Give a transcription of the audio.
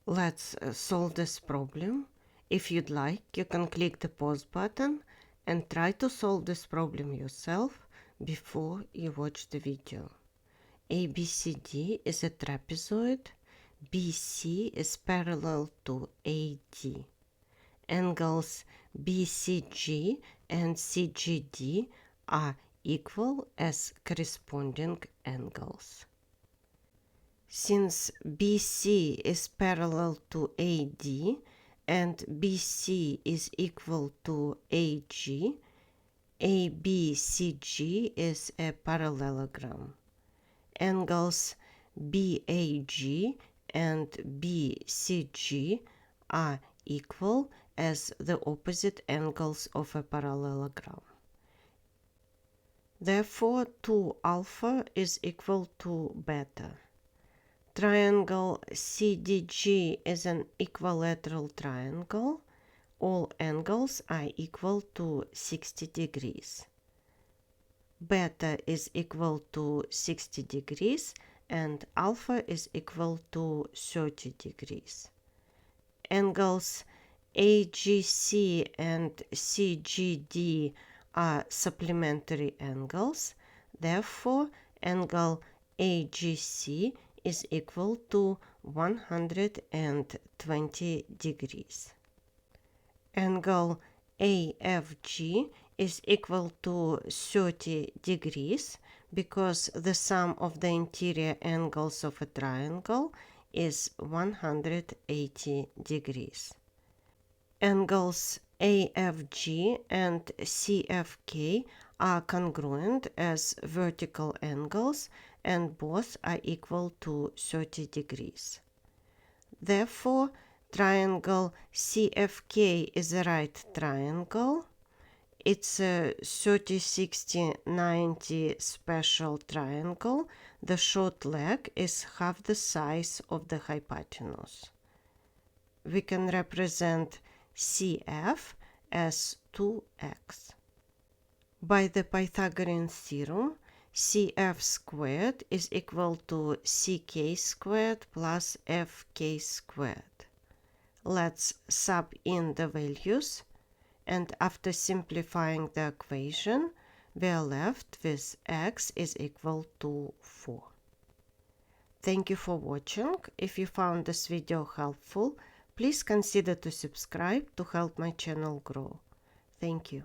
Let's solve this problem. If you'd like, you can click the pause button and try to solve this problem yourself before you watch the video. ABCD is a trapezoid. BC is parallel to AD. Angles BCG and CGD are equal as corresponding angles. Since BC is parallel to AD and BC is equal to AG, ABCG is a parallelogram. Angles BAG and BCG are equal as the opposite angles of a parallelogram. Therefore, 2 alpha is equal to beta. Triangle CDG is an equilateral triangle. All angles are equal to 60 degrees. Beta is equal to 60 degrees and alpha is equal to 30 degrees. Angles AGC and CGD are supplementary angles. Therefore, angle AGC is equal to 120 degrees. Angle AFG is equal to 30 degrees because the sum of the interior angles of a triangle is 180 degrees. Angles AFG and CFK are congruent as vertical angles and both are equal to 30 degrees. Therefore, triangle CFK is a right triangle. It's a 30-60-90 special triangle. The short leg is half the size of the hypotenuse. We can represent CF as 2x. By the Pythagorean theorem, CF squared is equal to CK squared plus FK squared. Let's sub in the values, and after simplifying the equation, we are left with x is equal to 4. Thank you for watching. If you found this video helpful, please consider to subscribe to help my channel grow. Thank you.